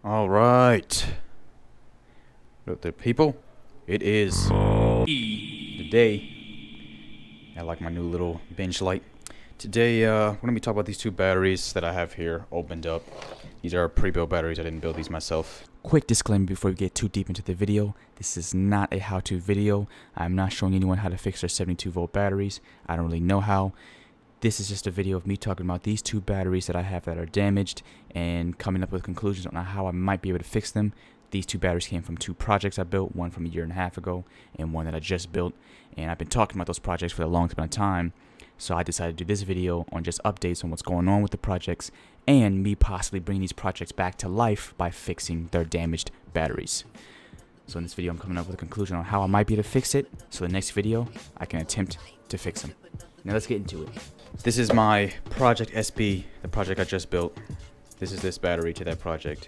All right. What up there, people? It is today. I like my new little bench light. Today, we're gonna be talking about these two batteries that I have here opened up. These are pre-built batteries. I didn't build these myself. Quick disclaimer before we get too deep into the video. This is not a how-to video. I'm not showing anyone how to fix their 72-volt batteries. I don't really know how. This is just a video of me talking about these two batteries that I have that are damaged and coming up with conclusions on how I might be able to fix them. These two batteries came from two projects I built, one from a year and a half ago and one that I just built. And I've been talking about those projects for a long amount of time. So I decided to do this video on just updates on what's going on with the projects and me possibly bringing these projects back to life by fixing their damaged batteries. So in this video, I'm coming up with a conclusion on how I might be able to fix it. So the next video, I can attempt to fix them. Now let's get into it. This is my Project SB, the project I just built. This is this battery to that project.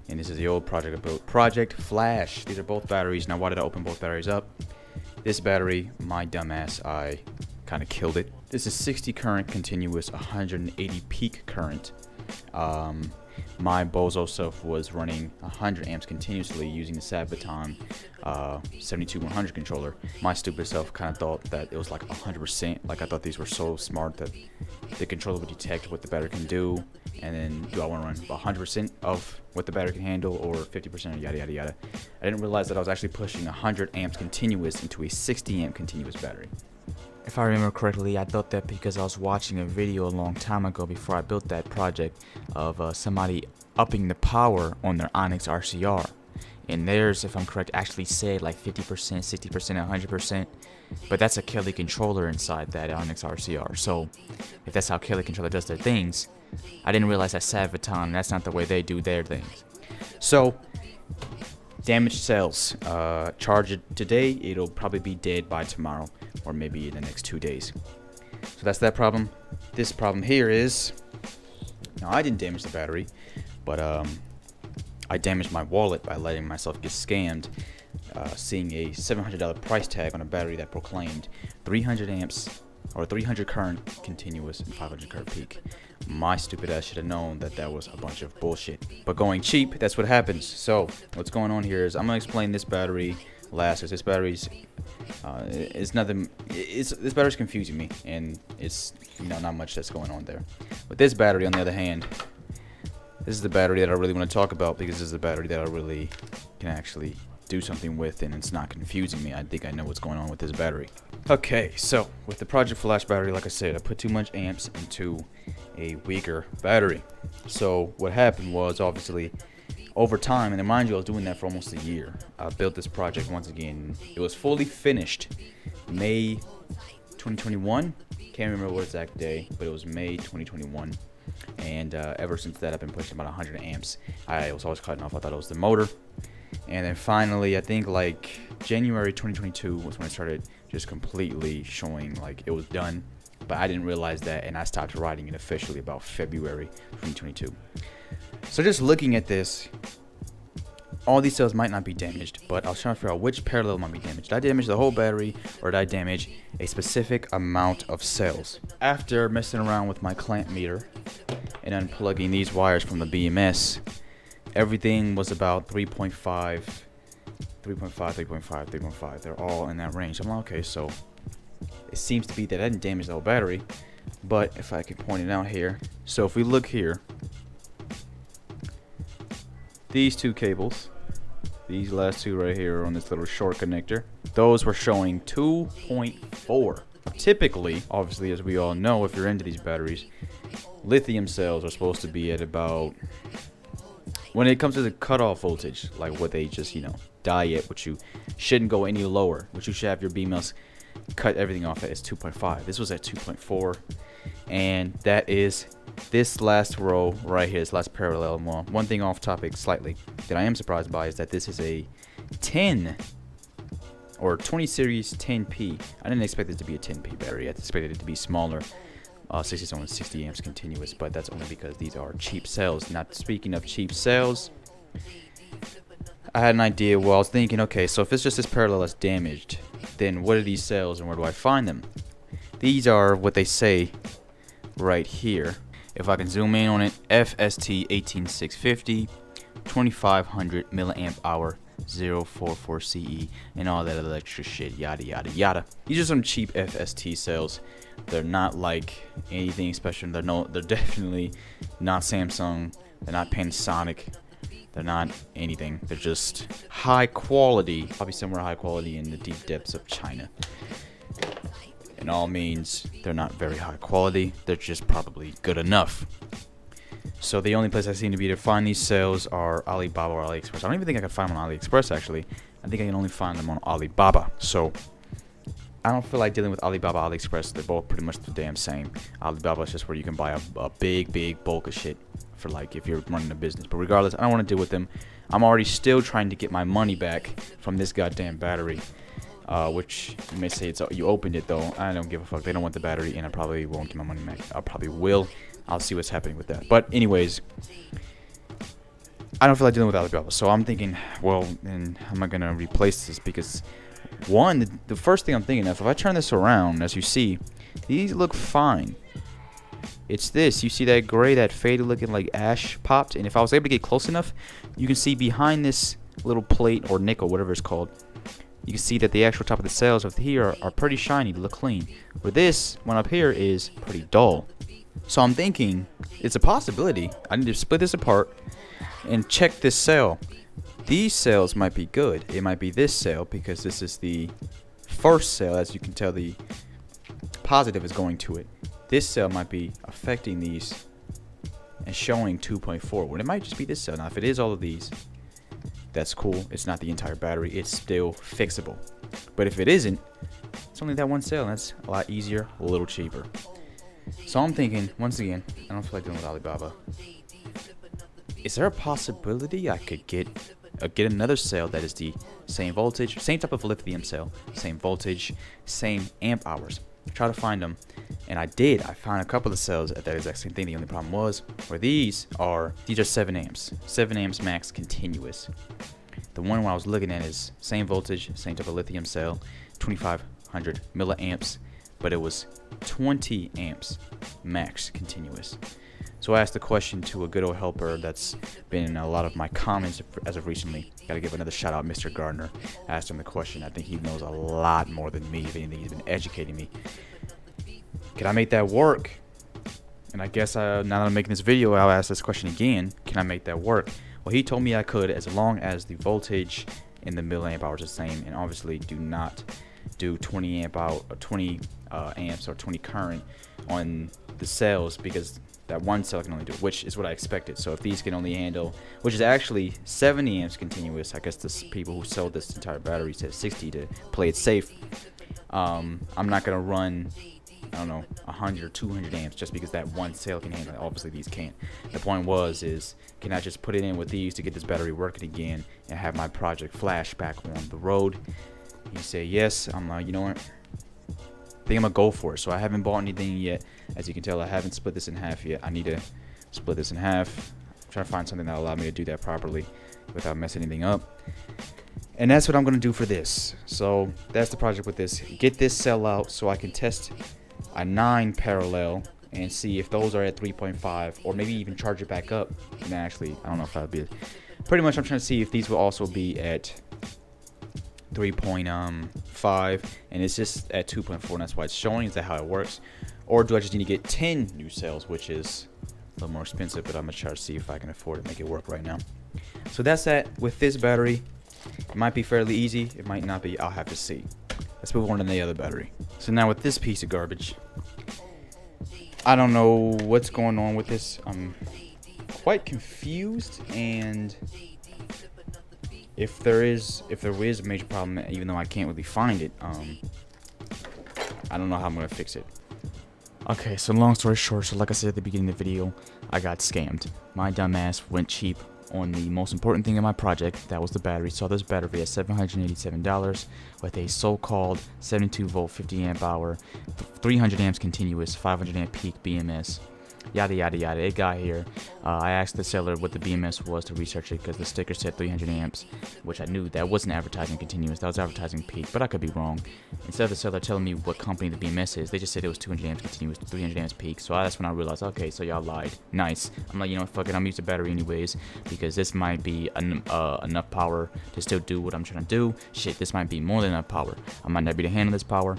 And this is the old project I built. Project Flash. These are both batteries. Now why did I open both batteries up? This battery, my dumbass, I kind of killed it. This is 60 current continuous, 180 peak current. My bozo self was running 100 amps continuously using the Sabaton 72100 controller. My stupid self kind of thought that it was like 100%. Like I thought these were so smart that the controller would detect what the battery can do. And then do I want to run 100% of what the battery can handle or 50% or yada yada yada. I didn't realize that I was actually pushing 100 amps continuous into a 60 amp continuous battery. If I remember correctly, I thought that because I was watching a video a long time ago before I built that project of somebody upping the power on their Onyx RCR. And theirs, if I'm correct, actually said like 50%, 60%, 100%. But that's a Kelly controller inside that Onyx RCR. So if that's how Kelly controller does their things, I didn't realize that Sabaton, that's not the way they do their things. So damaged cells. Charge it today, it'll probably be dead by tomorrow or maybe in the next 2 days. So that's that problem. This problem here is, now I didn't damage the battery, but I damaged my wallet by letting myself get scammed, seeing a $700 price tag on a battery that proclaimed 300 amps or 300 current continuous and 500 current peak. My stupid ass should have known that that was a bunch of bullshit. But going cheap, that's what happens. So what's going on here is I'm gonna explain this battery last, because this battery's it's nothing. This battery's confusing me, and it's not much that's going on there. But this battery, on the other hand, this is the battery that I really want to talk about, because this is the battery that I really can actually do something with, and it's not confusing me. I think I know what's going on with this battery. Okay, so with the Project Flash battery, like I said, I put too much amps into a weaker battery. So what happened was, obviously, over time, and mind you, I was doing that for almost a year. I built this project once again. It was fully finished May 2021. Can't remember what exact day, but it was May 2021. And ever since that, I've been pushing about 100 amps. I was always cutting off. I thought it was the motor. And then finally, I think like January 2022 was when I started just completely showing like it was done. But I didn't realize that, and I stopped riding it officially about February 2022. So just looking at this, all these cells might not be damaged, but I was trying to figure out which parallel might be damaged. Did I damage the whole battery, or did I damage a specific amount of cells? After messing around with my clamp meter and unplugging these wires from the BMS, everything was about 3.5, 3.5. They're all in that range. I'm like, okay, so it seems to be that I didn't damage the whole battery. But if I can point it out here, so if we look here, these two cables, these last two right here on this little short connector, those were showing 2.4. Typically, obviously, as we all know, if you're into these batteries, lithium cells are supposed to be at about, when it comes to the cutoff voltage, like what they just, die at, which you shouldn't go any lower, which you should have your BMS cut everything off at, is 2.5. This was at 2.4, and that is this last row right here, this last parallel. Well, one thing off topic slightly that I am surprised by is that this is a 10 or 20 series 10P. I didn't expect this to be a 10P battery. I expected it to be smaller, 60 amps continuous, but that's only because these are cheap cells. Not speaking of cheap cells, I had an idea. Well, I was thinking, okay, so if it's just this parallel that's damaged, then what are these cells and where do I find them? These are what they say right here. If I can zoom in on it, FST 18650, 2500 milliamp hour 044 CE, and all that other extra shit, yada yada yada. These are some cheap FST cells. They're not like anything special. They're definitely not Samsung. They're not Panasonic. They're not anything. They're just high quality, probably somewhere high quality in the deep depths of China. In all means, they're not very high quality. They're just probably good enough. So the only place I seem to be able to find these sales are Alibaba or AliExpress. I don't even think I can find them on AliExpress, actually. I think I can only find them on Alibaba. So I don't feel like dealing with Alibaba, AliExpress. They're both pretty much the damn same. Alibaba is just where you can buy a big bulk of shit for, like, if you're running a business. But regardless, I don't want to deal with them. I'm already still trying to get my money back from this goddamn battery. Which you may say you opened it, though. I don't give a fuck. They don't want the battery, and I probably won't get my money back. I probably will. I'll see what's happening with that. But anyways, I don't feel like dealing with Alibaba. So I'm thinking, well, then how am I going to replace this? Because, one, the first thing I'm thinking of, if I turn this around, as you see, these look fine. It's this. You see that gray, that faded looking like ash popped? And if I was able to get close enough, you can see behind this little plate or nickel, whatever it's called, you can see that the actual top of the cells of here are pretty shiny, they look clean. Where this one up here is pretty dull. So I'm thinking it's a possibility. I need to split this apart and check this cell. These cells might be good. It might be this cell because this is the first cell. As you can tell, the positive is going to it. This cell might be affecting these and showing 2.4. Well, it might just be this cell. Now, if it is all of these, that's cool. It's not the entire battery. It's still fixable. But if it isn't, it's only that one cell. And that's a lot easier, a little cheaper. So I'm thinking, once again, I don't feel like dealing with Alibaba. Is there a possibility I could get another cell that is the same voltage, same type of lithium cell, same voltage, same amp hours? Try to find them, and I did. I found a couple of cells at that exact same thing. The only problem was where these are 7 amps max continuous. The one I was looking at is same voltage, same type of lithium cell, 2500 milliamps, but it was 20 amps max continuous. So I asked the question to a good old helper that's been in a lot of my comments as of recently. Gotta give another shout out, Mr. Gardner. I asked him the question. I think he knows a lot more than me. If anything, he's been educating me. Can I make that work? And I guess now that I'm making this video, I'll ask this question again. Can I make that work? Well, he told me I could, as long as the voltage and the milliamp hours are the same. And obviously, do not do 20 amps or 20 current on the cells, because that one cell can only do, which is what I expected. So if these can only handle, which is actually 70 amps continuous, I guess the people who sold this entire battery said 60 to play it safe. I'm not gonna run, I don't know, 100 or 200 amps just because that one cell can handle it. Obviously these can't. The point is can I just put it in with these to get this battery working again and have my project flash back on the road? He said yes. I'm like, you know what, I think I'm gonna go for it. So I haven't bought anything yet. As you can tell, I haven't split this in half yet. I need to split this in half. Try to find something that will allow me to do that properly without messing anything up. And that's what I'm gonna do for this. So that's the project with this. Get this cell out so I can test a 9 parallel and see if those are at 3.5, or maybe even charge it back up. And actually, I don't know if that'll be. Pretty much, I'm trying to see if these will also be at 3.5, and it's just at 2.4, and that's why it's showing. Is that how it works? Or do I just need to get 10 new cells, which is a little more expensive, but I'm gonna try to see if I can afford it, make it work right now. So that's that with this battery. It might be fairly easy, it might not be, I'll have to see. Let's move on to the other battery. So now with this piece of garbage, I don't know what's going on with this. I'm quite confused, and if there is a major problem, even though I can't really find it, I don't know how I'm gonna fix it. Okay, so long story short, so like I said at the beginning of the video, I got scammed. My dumbass went cheap on the most important thing in my project. That was the battery. Saw this battery at $787 with a so-called 72 volt 50 amp hour, 300 amps continuous, 500 amp peak BMS. Yada yada yada. It got here. I asked the seller what the BMS was to research it because the sticker said 300 amps, which I knew that wasn't advertising continuous. That was advertising peak, but I could be wrong. Instead of the seller telling me what company the BMS is, they just said it was 200 amps continuous, 300 amps peak. So that's when I realized, okay, so y'all lied. Nice. I'm like, you know what, fuck it. I'm using the battery anyways because this might be enough power to still do what I'm trying to do. Shit, this might be more than enough power. I might not be able to handle this power.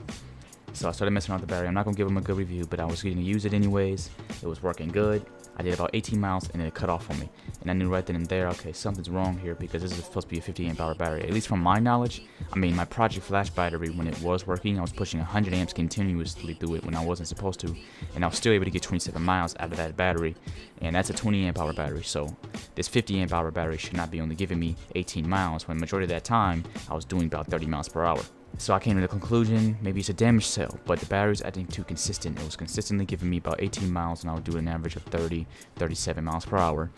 So I started messing around with the battery. I'm not going to give them a good review, but I was going to use it anyways. It was working good. I did about 18 miles and then it cut off on me. And I knew right then and there, okay, something's wrong here because this is supposed to be a 50 amp hour battery. At least from my knowledge, I mean, my Project Flash battery, when it was working, I was pushing 100 amps continuously through it when I wasn't supposed to. And I was still able to get 27 miles out of that battery. And that's a 20 amp hour battery. So this 50 amp hour battery should not be only giving me 18 miles when the majority of that time I was doing about 30 miles per hour. So I came to the conclusion, maybe it's a damaged cell, but the battery was acting too consistent. It was consistently giving me about 18 miles, and I would do an average of 30, 37 miles per hour.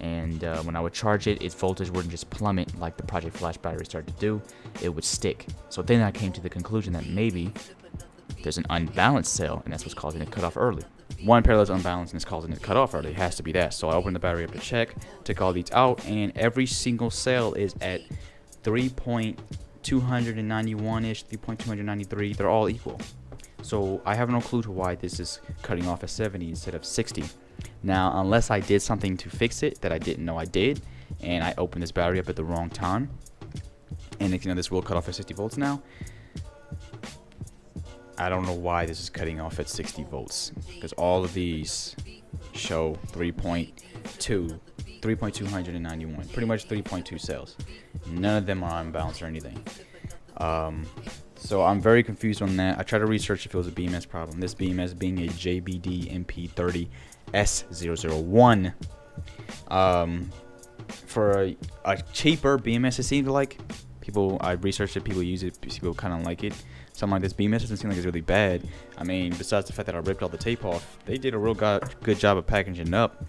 And when I would charge it, its voltage wouldn't just plummet like the Project Flash battery started to do. It would stick. So then I came to the conclusion that maybe there's an unbalanced cell, and that's what's causing it to cut off early. One parallel is unbalanced, and it's causing it to cut off early. It has to be that. So I opened the battery up to check, took all these out, and every single cell is at 3.291-ish, 3.293. They're all equal. So I have no clue to why this is cutting off at 70 instead of 60. Now, unless I did something to fix it that I didn't know I did, and I opened this battery up at the wrong time, and this will cut off at 60 volts now. I don't know why this is cutting off at 60 volts, because all of these show 3.291, pretty much 3.2 cells. None of them are unbalanced or anything. So I'm very confused on that. I tried to research if it was a BMS problem. This BMS being a JBD MP30S001. For a cheaper BMS, it seems like I researched it, people use it, people kind of like it. Something like this BMS doesn't seem like it's really bad. I mean, besides the fact that I ripped all the tape off, they did a real good job of packaging it up.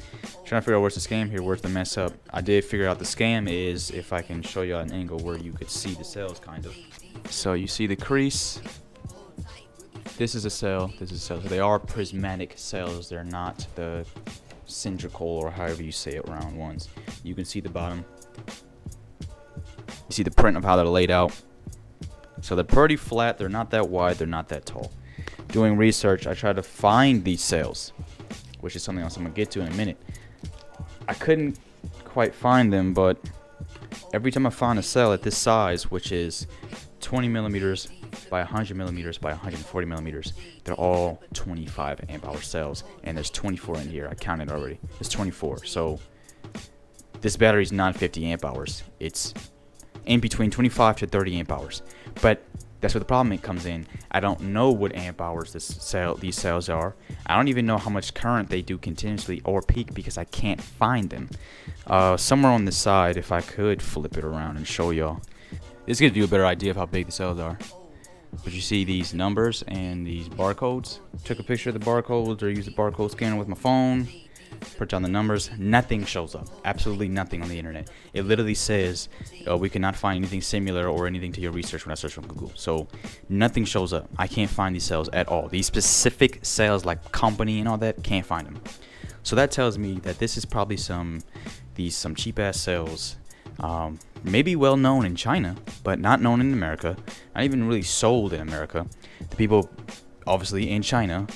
Trying to figure out where's the scam here, where's the mess up. I did figure out the scam is, if I can show you an angle where you could see the cells kind of. So you see the crease. This is a cell, this is a cell. So they are prismatic cells. They're not the cylindrical or however you say it round ones. You can see the bottom. You see the print of how they're laid out. So they're pretty flat. They're not that wide. They're not that tall. Doing research, I tried to find these cells, which is something else I'm going to get to in a minute. I couldn't quite find them, but every time I find a cell at this size, which is 20 millimeters by 100 millimeters by 140 millimeters, they're all 25 amp hour cells. And there's 24 in here. I counted already. There's 24. So this battery is not 50 amp hours. It's in between 25 to 30 amp hours. But that's where the problem comes in. I don't know what amp hours these cells are. I don't even know how much current they do continuously or peak because I can't find them. Somewhere on the side, if I could flip it around and show y'all, this gives you a better idea of how big the cells are. But you see these numbers and these barcodes. Took a picture of the barcodes or used the barcode scanner with my phone. Put down the numbers. Nothing shows up. Absolutely nothing on the internet. It literally says we cannot find anything similar or anything to your research when I search on Google. So nothing shows up. I can't find these cells at all. These specific cells like company and all that, can't find them. So that tells me that this is probably some cheap ass cells. Maybe well known in China, but not known in America. Not even really sold in America. The people obviously in China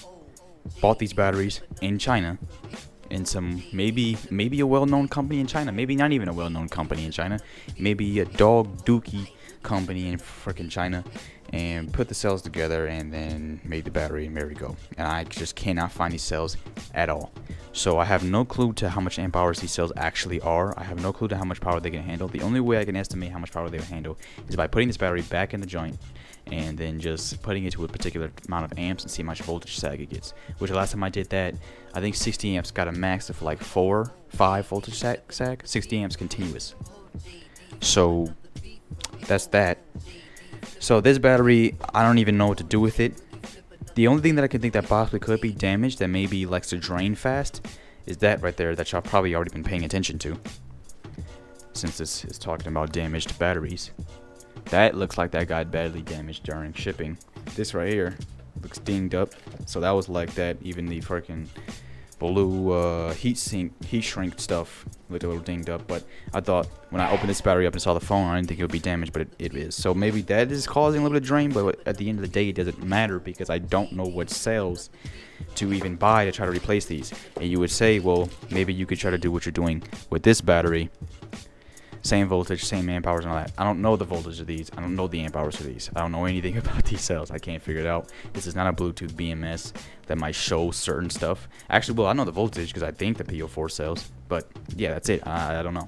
bought these batteries in China. In some maybe a well-known company in China, maybe not even a well-known company in China, maybe a dog dookie company in freaking China, and put the cells together and then made the battery, and there we go. And I just cannot find these cells at all. So I have no clue to how much amp hours these cells actually are. I have no clue to how much power they can handle. The only way I can estimate how much power they will handle is by putting this battery back in the joint and then just putting it to a particular amount of amps and see how much voltage sag it gets. Which the last time I did that, I think 60 amps got a max of like 4-5 voltage sag. 60 amps continuous. So that's that. So this battery, I don't even know what to do with it. The only thing that I can think that possibly could be damaged, that maybe likes to drain fast, is that right there that y'all probably already been paying attention to, since this is talking about damaged batteries. That looks like that got badly damaged during shipping. This right here looks dinged up. So that was like that. Even the freaking blue heat shrink stuff looked a little dinged up, but I thought when I opened this battery up and saw the phone, I didn't think it would be damaged, but it is. So maybe that is causing a little bit of drain, but at the end of the day, it doesn't matter because I don't know what cells to even buy to try to replace these. And you would say, well, maybe you could try to do what you're doing with this battery. Same voltage, same amp hours and all that. I don't know the voltage of these. I don't know the amp hours of these. I don't know anything about these cells. I can't figure it out. This is not a Bluetooth BMS that might show certain stuff. Actually, well, I know the voltage because I think the PO4 cells. But yeah, that's it. I don't know.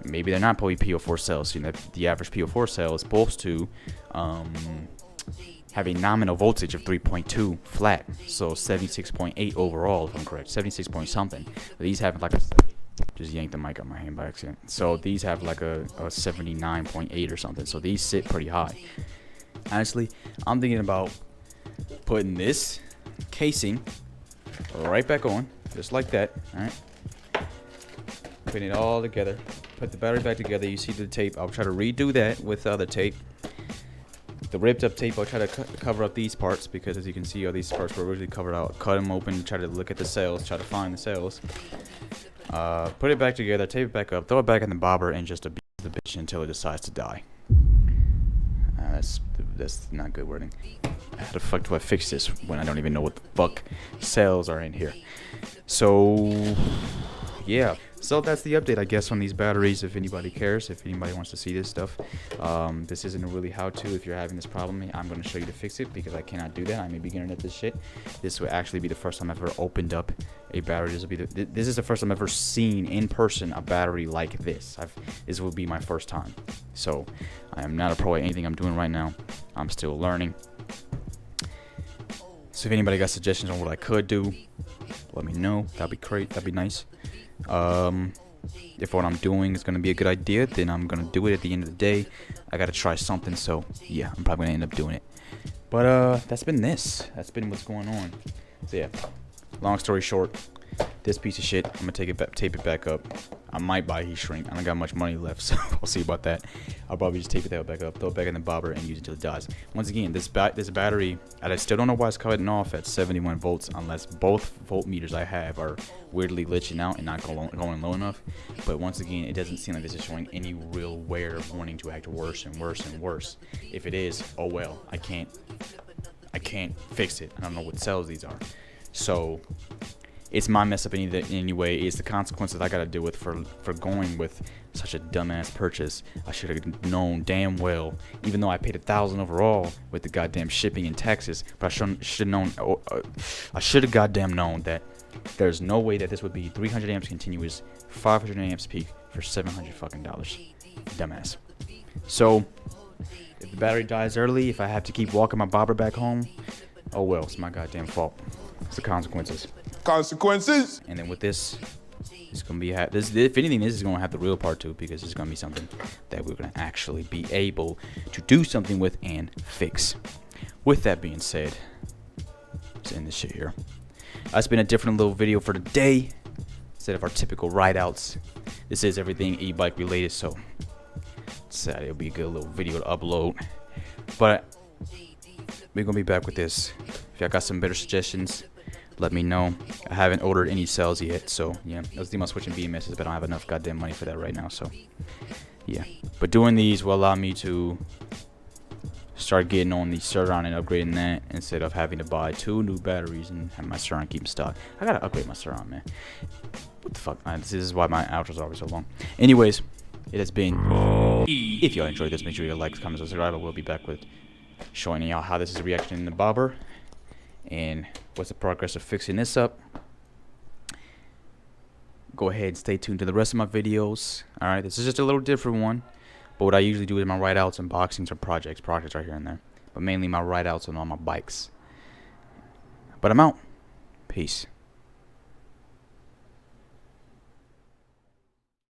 Maybe they're not probably PO4 cells. You know, the average PO4 cell is supposed to have a nominal voltage of 3.2 flat. So 76.8 overall, if I'm correct. 76 point something. But these have like a... Just yanked the mic out my hand by accident. So these have like a 79.8 or something. So these sit pretty high. Honestly, I'm thinking about putting this casing right back on, just like that. All right, putting it all together. Put the battery back together. You see the tape. I'll try to redo that with the other tape. The ripped up tape, I'll try to cover up these parts because, as you can see, all these parts were originally covered out. Cut them open, try to look at the cells, try to find the cells. Put it back together, tape it back up, throw it back in the bobber, and just abuse the bitch until it decides to die. That's not good wording. How the fuck do I fix this when I don't even know what the fuck cells are in here? So, yeah. So that's the update, I guess, on these batteries. If anybody cares, if anybody wants to see this stuff, this isn't a really how-to. If you're having this problem, I'm going to show you to fix it because I cannot do that. I'm a beginner at this shit. This will actually be the first time I've ever opened up a battery. This is the first time I've ever seen in person a battery like this. This will be my first time. So I am not a pro at anything I'm doing right now. I'm still learning. So if anybody got suggestions on what I could do, let me know. That'd be great. That'd be nice. If what I'm doing is going to be a good idea, then I'm going to do it at the end of the day. I got to try something, so yeah, I'm probably going to end up doing it. But that's been what's going on. So yeah, long story short, this piece of shit, I'm going to tape it back up. I might buy heat shrink. I don't got much money left, so I'll see about that. I'll probably just tape it back up, throw it back in the bobber, and use it until it dies. Once again, this battery, I still don't know why it's cutting off at 71 volts unless both voltmeters I have are weirdly glitching out and not going low enough. But once again, it doesn't seem like this is showing any real wear of wanting to act worse and worse and worse. If it is, oh well, I can't fix it. I don't know what cells these are. So it's my mess up anyway. It's the consequences I gotta deal with for going with such a dumbass purchase. I should have known damn well, even though I paid $1,000 overall with the goddamn shipping in Texas. But I should have goddamn known that there's no way that this would be 300 amps continuous, 500 amps peak for $700 fucking dollars. Dumbass. So if the battery dies early, if I have to keep walking my bobber back home, oh well, it's my goddamn fault. It's the consequences. And then with this, it's gonna be if anything, this is gonna have the real part too, because it's gonna be something that we're gonna actually be able to do something with and fix. With that being said, let's end this shit here. It's been a different little video for today instead of our typical ride-outs. This is everything e-bike related, so it'll be a good little video to upload. But we're gonna be back with this. If y'all got some better suggestions, let me know. I haven't ordered any cells yet, so yeah, I was thinking about switching BMSs, but I don't have enough goddamn money for that right now, so yeah. But doing these will allow me to start getting on the Surron and upgrading that instead of having to buy 2 new batteries and have my Surron keep in stock. I gotta upgrade my Surron, man. What the fuck? This is why my outros are always so long. Anyways, it has been. If y'all enjoyed this, make sure you like, comment, subscribe. I will be back with showing y'all how this is reacting in the bobber and what's the progress of fixing this up. Go ahead and stay tuned to the rest of my videos. Alright, this is just a little different one, but what I usually do is my ride-outs, unboxings, or projects right here and there, but mainly my ride-outs on all my bikes. But I'm out. Peace.